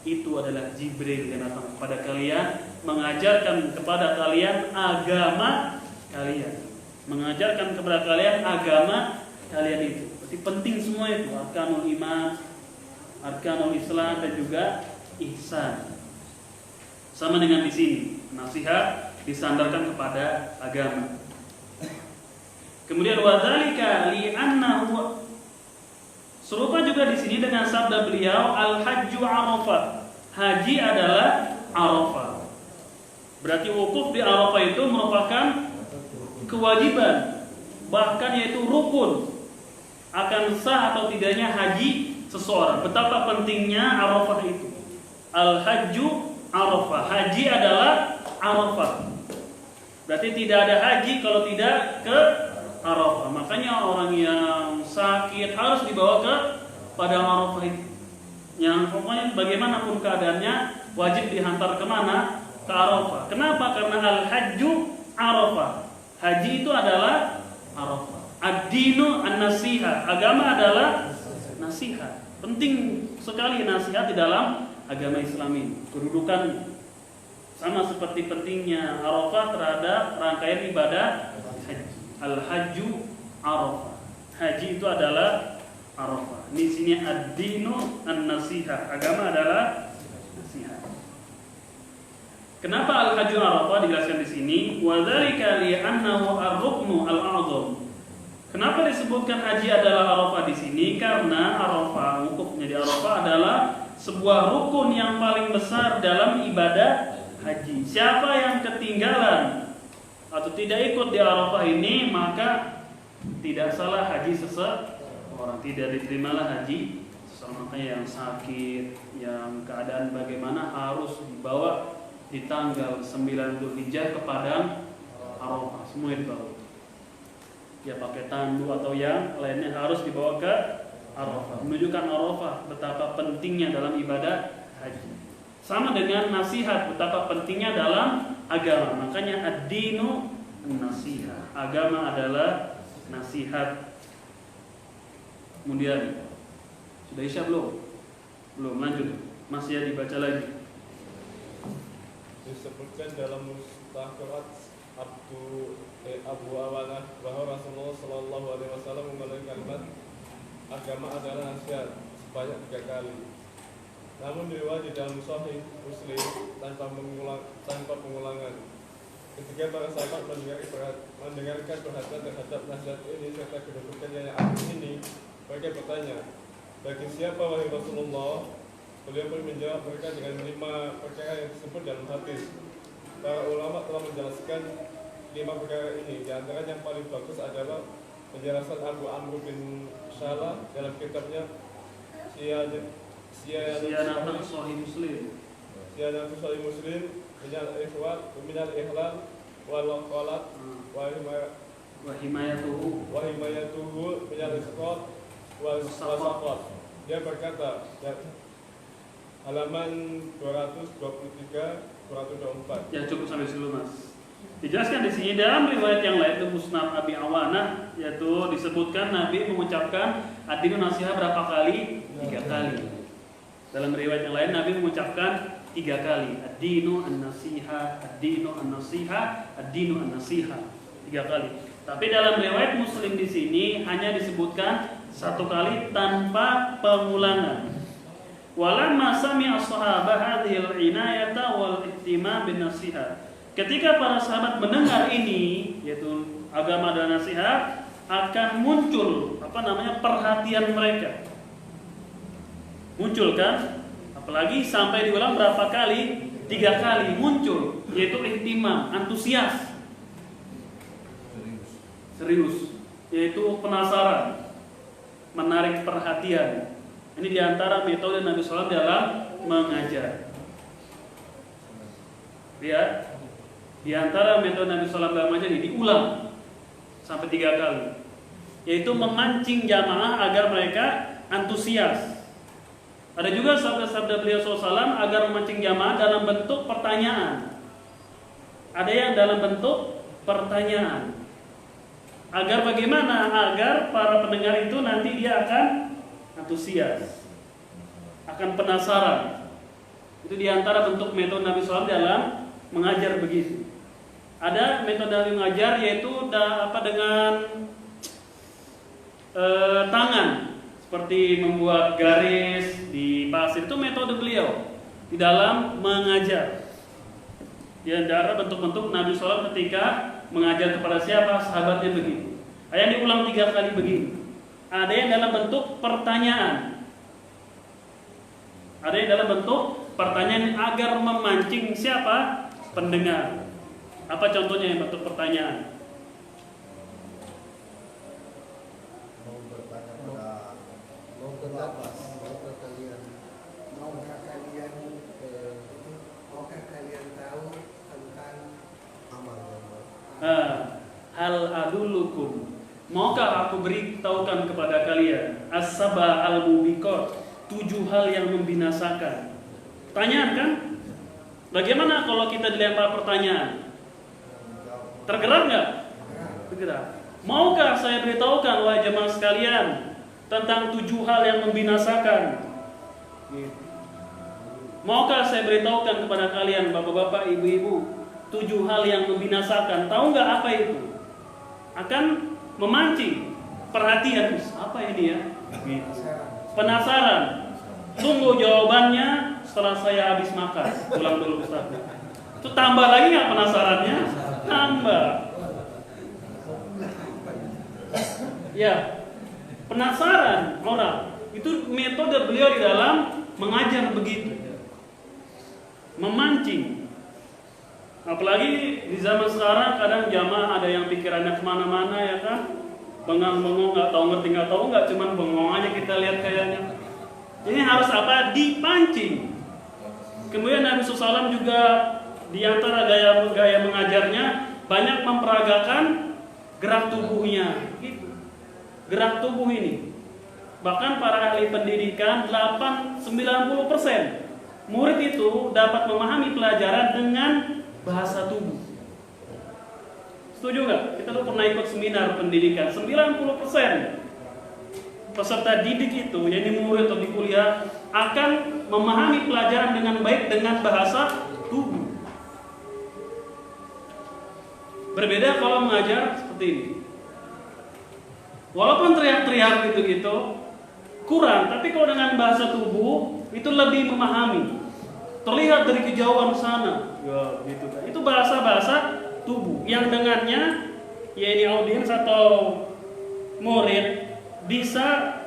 itu adalah Jibril yang datang kepada kalian, mengajarkan kepada kalian agama kalian, mengajarkan kepada kalian agama kalian itu. Berarti penting semua itu, arkanul iman, arkanul Islam dan juga ihsan. Sama dengan di sini, nasihat disandarkan kepada agama. Kemudian wadzalika li'annahu, serupa juga di sini dengan sabda beliau, al-hajju Arafah. Haji adalah Arafah. Berarti wukuf di Arafah itu merupakan kewajiban, bahkan yaitu rukun akan sah atau tidaknya haji seseorang. Betapa pentingnya Arafah itu. Al-hajju Arafah. Haji adalah Arafah. Berarti tidak ada haji kalau tidak ke Arafah. Makanya orang yang sakit harus dibawa ke padang Arafah itu. Yang pokoknya bagaimanapun keadaannya wajib dihantar kemana? Ke Arafah. Kenapa? Karena al-hajju Arafah. Haji itu adalah Arafah. Ad-dinu an-nasiha. Agama adalah nasihat. Penting sekali nasihat di dalam agama Islam ini. Kedudukan sama seperti pentingnya Arafah terhadap rangkaian ibadah haji. Al-hajju Arafah. Haji itu adalah Arafah. Di sini ad-dinu an-nasiha. Agama adalah nasihat. Kenapa al-hajju Arafah dijelaskan di sini? Wa dzalika li'annahu ar-ruknu al-a'zam. Kenapa disebutkan haji adalah Arafah di sini? Karena Arafah, wukufnya di Arafah adalah sebuah rukun yang paling besar dalam ibadah haji. Siapa yang ketinggalan atau tidak ikut di Arafah ini, maka tidak salah haji seseorang, tidak diterimalah haji seseorang. Makanya yang sakit, yang keadaan bagaimana harus dibawa di tanggal 9 Dzulhijjah ke padang Arafah, semua dibawa. Ya pakai tandu atau yang lainnya harus dibawa ke Arafah, menunjukkan Arafah betapa pentingnya dalam ibadah haji. Sama dengan nasihat, betapa pentingnya dalam agama. Makanya ad-dinu an-nasiha. Agama adalah nasihat. Kemudian sudah isya belum? Belum, lanjut. Masih ya dibaca lagi. Disebutkan dalam Mustaqrat Abu Awanah bahwa Rasulullah Shallallahu Alaihi Wasallam menggunakan kalimat agama adalah nasihat sebanyak 3 kali. Namun diriwayat di dalam Sahih Muslim tanpa pengulangan. Ketika para sahabat mendengarkan perhatian terhadap nasihat ini serta kedudukannya yang agung ini, mereka bertanya, bagi siapa wahai Rasulullah? Beliau pun menjawab mereka dengan 5 perkara yang disebut dalam hadis. Para ulama telah menjelaskan 5 perkara ini. Di antara yang paling bagus adalah penjelasan Abu Amr bin Salah dalam kitabnya Siyanatun Sahih Muslim. Siyanatun Sahih Muslim minal ihlal wal qalat wa himayatuhu minal isqat wal saqat. Dia berkata, halaman 223 224. Ya cukup sampai situ Mas. Dijelaskan di sini dalam riwayat yang lain, itu Musnad Abi Awanah, yaitu disebutkan Nabi mengucapkan ad-dinu nasiha berapa kali? 3 kali. Dalam riwayat yang lain Nabi mengucapkan 3 kali. Ad-dinu an-nasiha, ad-dinu an-nasiha, ad-dinu an-nasiha. 3 kali. Tapi dalam riwayat Muslim di sini hanya disebutkan 1 kali tanpa pengulangan. Walamma sami'a as-sahabah hadhil inayata wal ihtimam bin nasiha. Ketika para sahabat mendengar ini, yaitu agama dan nasihat, akan muncul perhatian mereka. Muncul kan? Apalagi sampai diulang berapa kali? 3 kali muncul, yaitu ihtimam, antusias. Serius, yaitu penasaran, menarik perhatian. Ini diantara metode Nabi SAW dalam mengajar. Lihat, diantara metode Nabi SAW dalam mengajar ini diulang sampai 3 kali, yaitu memancing jamaah agar mereka antusias. Ada juga sabda-sabda beliau SAW agar memancing jamaah dalam bentuk pertanyaan. Ada yang dalam bentuk pertanyaan. Agar bagaimana? Agar para pendengar itu nanti dia akan antusias, akan penasaran. Itu diantara bentuk metode Nabi SAW dalam mengajar begitu. Ada metode Nabi mengajar yaitu dengan tangan, seperti membuat garis di pasir. Itu metode beliau di dalam mengajar. Di antara bentuk-bentuk Nabi SAW ketika mengajar kepada siapa? Sahabatnya begitu. Ada yang diulang 3 kali begini. Ada yang dalam bentuk pertanyaan. Ada yang dalam bentuk pertanyaan agar memancing siapa? Pendengar. Apa contohnya yang bentuk pertanyaan? Hal adulukum, maukah aku beritahukan kepada kalian as-saba al-mubiqat, 7 hal yang membinasakan. Pertanyaan kan? Bagaimana kalau kita dilempar pertanyaan? Tergerak nggak? Tergerak. Maukah saya beritahukan wahai jemaah sekalian tentang 7 hal yang membinasakan? Maukah saya beritahukan kepada kalian bapak-bapak, ibu-ibu, 7 hal yang membinasakan? Tahu nggak apa itu? Akan memancing perhatian. Apa ini ya? Penasaran. Tunggu jawabannya setelah saya habis makan. Pulang dulu Ustaz. Itu tambah lagi nggak penasarannya? Tambah. Ya, penasaran orang. Itu metode beliau di dalam mengajar begitu. Memancing. Apalagi di zaman sekarang kadang jamaah ada yang pikirannya kemana-mana ya kan, bengong nggak tahu nggak, cuman bengong aja kita lihat kayaknya. Ini harus apa? Dipancing. Kemudian Nabi SAW juga di antara gaya mengajarnya banyak memperagakan gerak tubuhnya. Gitu. Gerak tubuh ini. Bahkan para ahli pendidikan 90% murid itu dapat memahami pelajaran dengan bahasa tubuh. Setuju nggak? Kita tuh pernah ikut seminar pendidikan. 90% peserta didik itu, yang di murid atau di kuliah, akan memahami pelajaran dengan baik dengan bahasa tubuh. Berbeda kalau mengajar seperti ini. Walaupun teriak-teriak gitu-gitu kurang, tapi kalau dengan bahasa tubuh itu lebih memahami. Terlihat dari kejauhan sana, ya gitu kan. Itu bahasa-bahasa tubuh yang dengannya yaitu audiens atau murid bisa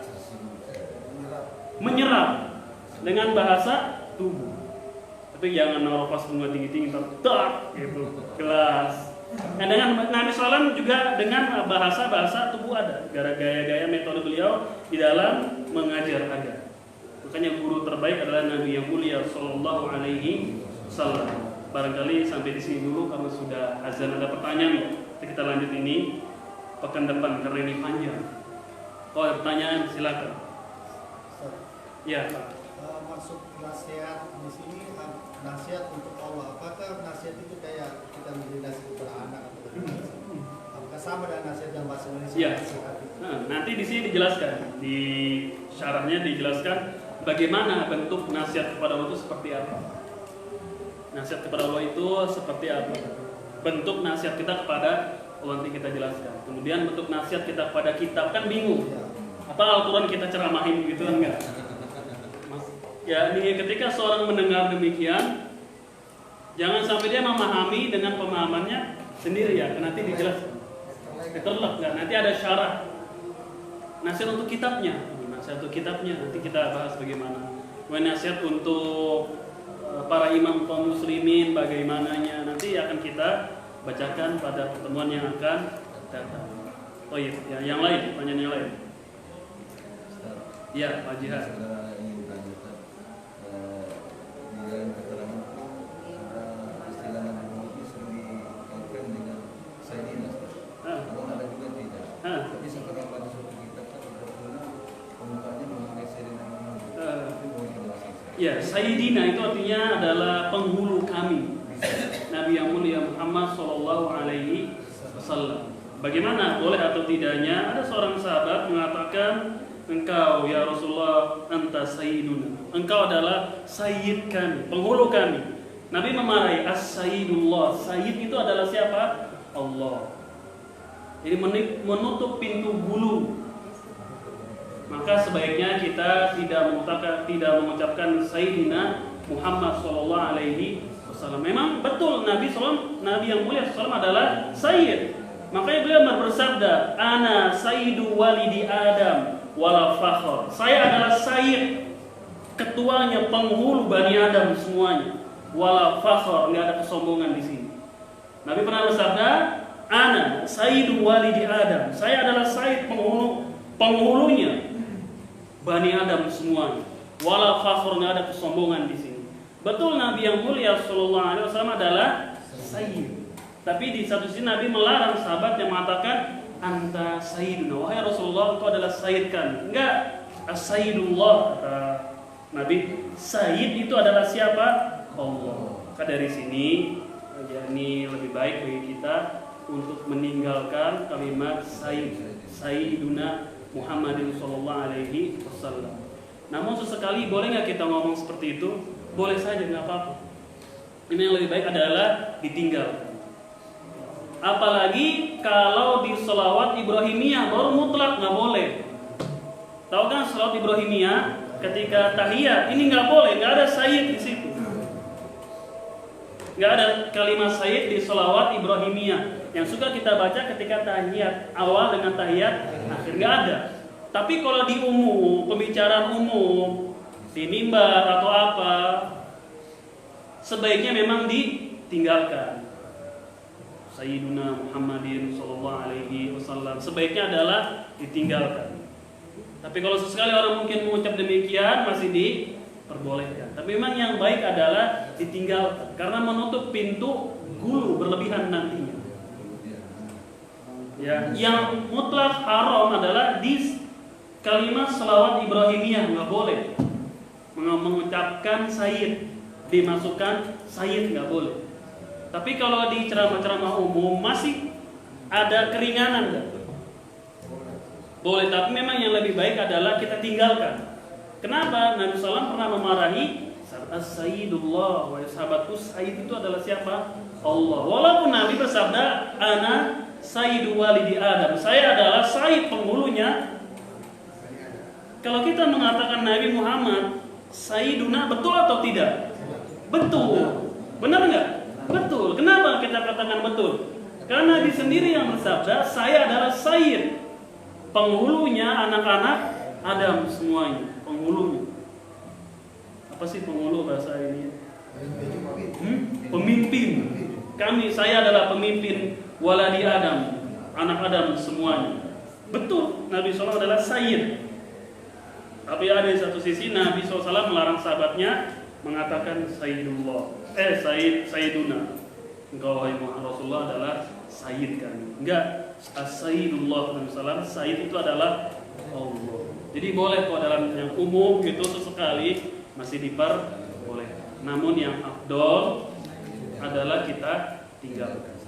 menyerap dengan bahasa tubuh. Tapi jangan naruh pas bunga tinggi-tinggi tak gitu kelas. Nah, dengan Nabi SAW juga dengan bahasa-bahasa tubuh ada, gaya-gaya metode beliau di dalam mengajar ada. Makanya guru terbaik adalah Nabi yang mulia Sallallahu Alaihi Wasallam. Barangkali sampai di sini dulu karena sudah azan. Ada pertanyaan? Kita lanjut ini pekan depan karena ini panjang. Oh, ada pertanyaan silakan. Ya, Pak. Maksud nasihat di sini nasihat untuk Allah. Apakah nasihat itu kayak kita memberi nasihat kepada anak atau kepada apakah sama dengan nasihat dalam bahasa Indonesia? Ya. Nah, nanti di sini dijelaskan di syarahnya dijelaskan bagaimana bentuk nasihat kepada Allah itu seperti apa. Nasihat kepada Allah itu seperti apa? Bentuk nasihat kita kepada Allah nanti kita jelaskan. Kemudian bentuk nasihat kita kepada kitab kan bingung. Apa Al-Quran kita ceramahin gitu kan enggak? Ya, ini ketika seorang mendengar demikian, jangan sampai dia memahami dengan pemahamannya sendiri ya. Nanti dijelaskan. Terlek enggak? Nanti ada syarah. Nasihat untuk kitabnya. Nasihat untuk kitabnya nanti kita bahas bagaimana. Nasihat untuk para imam kaum muslimin bagaimananya nanti akan kita bacakan pada pertemuan yang akan datang. Oh iya, ya, yang lain, pertanyaan yang lain. Ya, Pak Jihad. Di dalam keterangan istilah Nabi Muhammad itu sering dikaitkan dengan Sayyidina. Namun ada juga tidak. Tapi sekarang pada suatu kitab kan pembukaannya memakai Sayyidina Muhammad. Itu boleh dijelaskan. Ya, Sayyidina itu artinya adalah penghulu kami. Nabi yang mulia Muhammad Sallallahu Alaihi Wasallam. Bagaimana boleh atau tidaknya? Ada seorang sahabat mengatakan, engkau ya Rasulullah anta sayyiduna. Engkau adalah sayyid kami, penghulu kami. Nabi memarahi as-sayyidullah. Sayyid itu adalah siapa? Allah. Jadi menutup pintu hulu. Maka sebaiknya kita tidak mengucapkan Sayyidina Muhammad Sallallahu Alaihi Wasallam. Memang betul Nabi yang mulia SAW adalah Sayyid. Makanya beliau bersabda, Ana Sayyidu Walidi Adam wala fakhr. Saya adalah Sayyid, ketuanya penghulu Bani Adam semuanya. Wala fakhr, nggak ada kesombongan di sini. Nabi pernah bersabda, Ana Sayyidu Walidi Adam. Saya adalah Sayyid penghulunya Bani Adam semuanya. Wala fakhr, nggak ada kesombongan di sini. Betul Nabi yang mulia Sallallahu Alaihi Wasallam adalah Sayyid. Tapi di satu sisi Nabi melarang sahabat yang mengatakan anta sayyiduna, wahai Rasulullah engkau adalah sayyid kami. Enggak, as-sayyidullah kata Nabi. Sayyid itu adalah siapa? Allah. Maka dari sini ini lebih baik bagi kita untuk meninggalkan kalimat sayyiduna Muhammadin sallallahu alaihi wasallam. Namun sesekali boleh nggak kita ngomong seperti itu? Boleh saja, nggak apa-apa. Ini yang lebih baik adalah ditinggalkan. Apalagi kalau di sholawat Ibrahimiyah baru mutlak nggak boleh. Tahu kan sholawat Ibrahimiyah ketika tahiyat ini nggak boleh, nggak ada sayyid di situ. Nggak ada kalimat sayyid di sholawat Ibrahimiyah yang suka kita baca ketika tahiyat awal dengan tahiyat akhir, nggak ada. Tapi kalau di umum, pembicaraan umum di mimbar atau apa, sebaiknya memang ditinggalkan. Sayyiduna Muhammadin sallallahu alaihi wasallam sebaiknya adalah ditinggalkan. Tapi kalau sesekali orang mungkin mengucap demikian masih diperbolehkan. Tapi memang yang baik adalah ditinggalkan karena menutup pintu gulu berlebihan nantinya. Ya, yang mutlak haram adalah di kalimat selawat Ibrahimiyah nggak boleh mengucapkan sayyid, dimasukkan sayyid nggak boleh. Tapi kalau di ceramah-ceramah umum masih ada keringanan, boleh. Tapi memang yang lebih baik adalah kita tinggalkan. Kenapa? Nabi SAW pernah memarahi As-Sayyidullah, wa sahabatku, Sayyid itu adalah siapa? Allah. Walaupun Nabi bersabda, ana Sayyidu walidi Adam, saya adalah Sayyid penghulunya. Kalau kita mengatakan Nabi Muhammad Sayyiduna, betul atau tidak? Betul. Benar nggak? Betul. Kenapa kita katakan betul? Karena Nabi sendiri yang bersabda, saya adalah Sayyid, penghulunya anak-anak Adam semuanya, penghulunya. Apa sih penghulu bahasa ini? Pemimpin. Saya adalah pemimpin waladi Adam, anak Adam semuanya. Betul, Nabi SAW adalah Sayyid. Tapi ada di satu sisi Nabi SAW melarang sahabatnya mengatakan Sayyidullah, Sayyiduna. Engkau wahai Rasulullah adalah Sayyid kami. Enggak, As-Sayyidullah Nabi SAW, Sayyid itu adalah Allah. Jadi boleh kok dalam yang umum gitu sesekali masih diperbolehkan. Namun yang afdol adalah kita tinggalkan.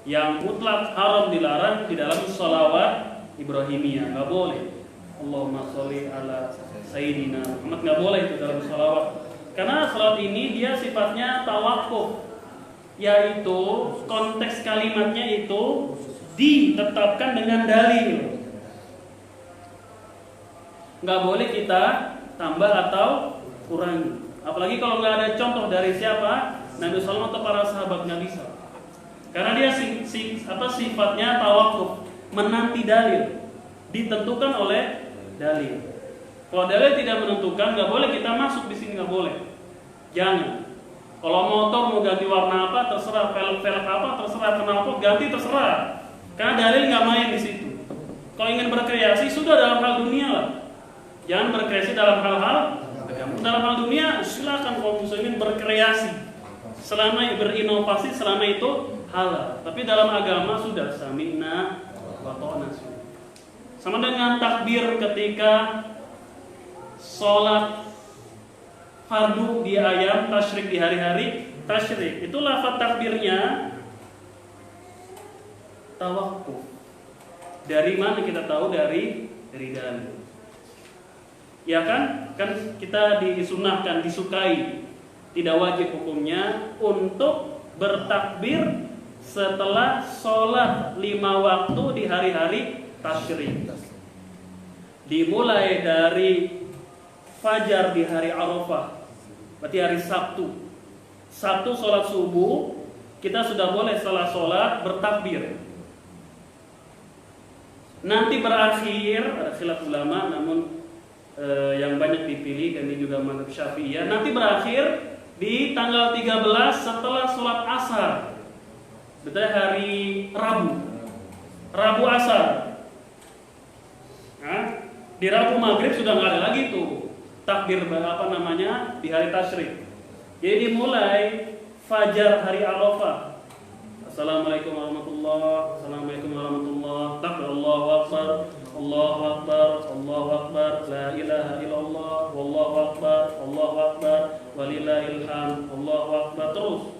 Yang mutlak haram dilarang di dalam sholawat Ibrahimiyah, nggak boleh. Allahumma sholli ala Sayyidina Muhammad, nggak boleh itu dalam sholawat. Karena sholawat ini dia sifatnya tawakuf, yaitu konteks kalimatnya itu ditetapkan dengan dalil. Nggak boleh kita tambah atau kurangi. Apalagi kalau nggak ada contoh dari siapa, Nabi SAW atau para sahabat, nggak bisa. Karena dia sifatnya tawakuf, menanti dalil, ditentukan oleh dalil. Kalau dalil tidak menentukan, nggak boleh kita masuk di sini, nggak boleh. Jangan. Kalau motor mau ganti warna apa, terserah. Velg apa, terserah. Knalpot ganti, terserah. Karena dalil nggak main di situ. Kalau ingin berkreasi, sudah dalam hal dunia lah. Jangan berkreasi dalam hal-hal agama. Dalam hal dunia, silakan kaum muslimin berkreasi. Selama berinovasi, selama itu halal. Tapi dalam agama sudah sami'na wa ta'na. Sama dengan takbir ketika sholat fardu di ayam tasyrik, di hari-hari tasyrik. Itu lafaz takbirnya tawakuf. Dari mana kita tahu? Dari dalil. Ya kan? Kan kita disunahkan, disukai, tidak wajib hukumnya untuk bertakbir setelah sholat 5 waktu di hari-hari tasyrik. Dimulai dari fajar di hari Arafah, berarti hari Sabtu. Sabtu sholat subuh, kita sudah boleh setelah sholat bertakbir. Nanti berakhir, ada khilaf ulama, namun yang banyak dipilih dan ini juga mazhab Syafi'iyah, nanti berakhir di tanggal 13 setelah sholat asar. Betul, hari Rabu asar. Nah, di Rabu maghrib sudah nggak ada lagi tuh takbir di hari tasyrik. Jadi dimulai fajar hari Arafah. Assalamualaikum warahmatullahi, assalamualaikum warahmatullahi, takbir, Allahu akbar, Allahu akbar, Allahu akbar, la ilaha illallah, wallahu akbar, walillahil hamd, Allahu akbar, terus.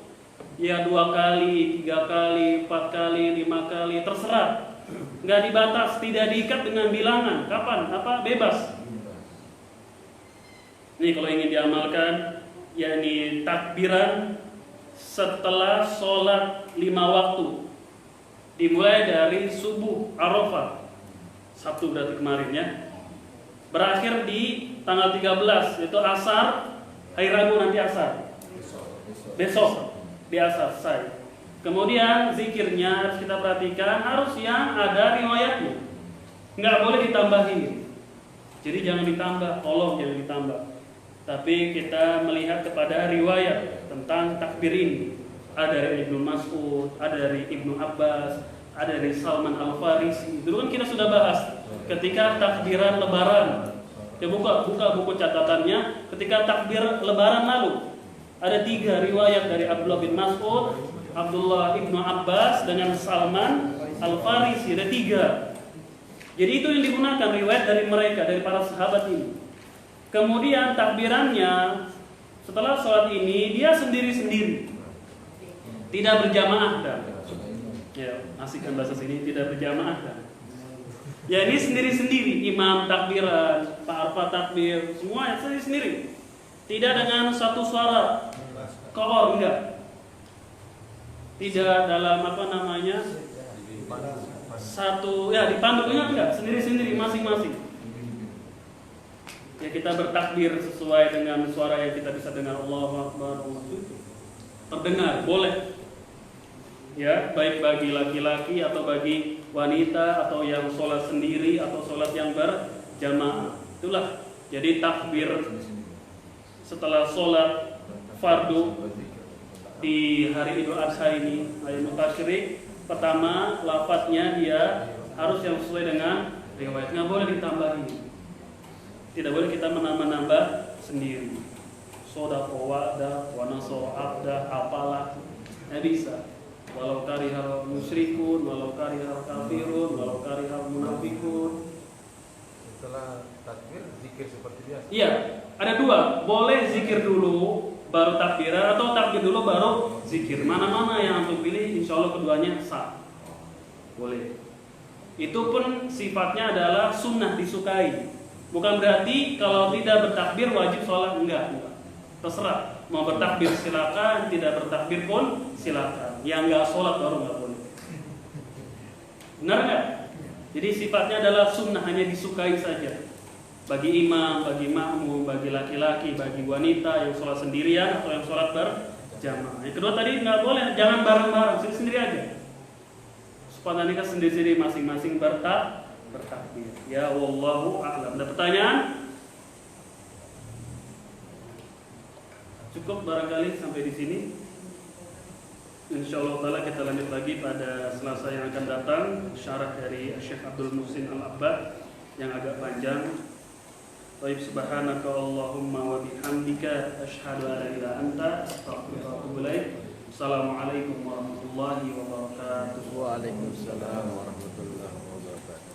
Ya 2 kali, 3 kali, 4 kali, 5 kali, terserah. Nggak dibatas, tidak diikat dengan bilangan. Kapan? Bebas. Ini kalau ingin diamalkan, yakni takbiran setelah sholat 5 waktu, dimulai dari subuh Arafah, Sabtu berarti kemarin ya, berakhir di tanggal 13, yaitu asar, hari Rabu nanti asar, besok di asar selesai. Kemudian zikirnya harus kita perhatikan, harus yang ada riwayatnya, nggak boleh ditambahin. Jadi jangan ditambah, tolong jangan ditambah. Tapi kita melihat kepada riwayat tentang takbir ini. Ada dari Ibnu Mas'ud, ada dari Ibnu Abbas, ada dari Salman Al-Farisi. Dulu kan kita sudah bahas ketika takbiran lebaran. Ya buka buku catatannya, ketika takbir lebaran lalu ada 3 riwayat dari Abdullah bin Mas'ud, Abdullah Ibnu Abbas dengan Salman Al-Farisi, ada 3. Jadi itu yang digunakan riwayat dari mereka, dari para sahabat ini. Kemudian takbirannya setelah sholat ini dia sendiri-sendiri, tidak berjamaah dan ya, asik kan bahasa sini, tidak berjamaah dan Ya ini sendiri-sendiri, imam takbiran, Pak Arfa takbir, semua sendiri-sendiri. Tidak dengan satu suara, koor enggak. Tidak dalam apa namanya satu ya dipandu enggak, sendiri-sendiri masing-masing. Ya kita bertakbir sesuai dengan suara yang kita bisa dengar. Allahu Akbar, terdengar, boleh. Ya, baik bagi laki-laki atau bagi wanita atau yang sholat sendiri atau sholat yang berjamaah. Itulah. Jadi takbir setelah sholat fardu di hari Idul Adha ini, Ayyamut Tasyrik, pertama lafadznya dia harus yang sesuai dengan riwayat. Nggak boleh ditambahin. Tidak boleh kita menambah sendiri. Sodaqo wa'da wa nasara abda, apalah. Nggak bisa. Walau karihal musyrikun, walau karihal kafirun, walau karihal munafikun. Setelah takbir, zikir seperti biasa. Iya, ada dua. Boleh zikir dulu, baru takbiran, atau takbir dulu baru zikir. Mana-mana yang antum pilih, insya Allah keduanya sah. Boleh. Itu pun sifatnya adalah sunnah, disukai. Bukan berarti kalau tidak bertakbir wajib sholat, enggak. Terserah. Mau bertakbir silakan, tidak bertakbir pun silakan. Yang enggak sholat baru enggak boleh. Benar enggak? Jadi sifatnya adalah sunnah, hanya disukai saja. Bagi imam, bagi makmum, bagi laki-laki, bagi wanita yang sholat sendirian atau yang sholat berjamaah. Yang kedua tadi enggak boleh, jangan bareng-bareng, sendiri-sendiri aja. Spontaneous sendiri-sendiri masing-masing bertakbir. Ya wallahu a'lam. Ada pertanyaan? Cukup barangkali sampai di sini. Insyaallah taala kita lanjut lagi pada Selasa yang akan datang, syarah dari Syekh Abdul Muhsin Al-Abbad yang agak panjang. Baik, subhanaka Allahumma wa bihamdika asyhadu an la ilaha illa anta astaghfiruka wa atubu ilaik. Assalamualaikum warahmatullahi wabarakatuh. Waalaikumsalam warahmatullahi wabarakatuh.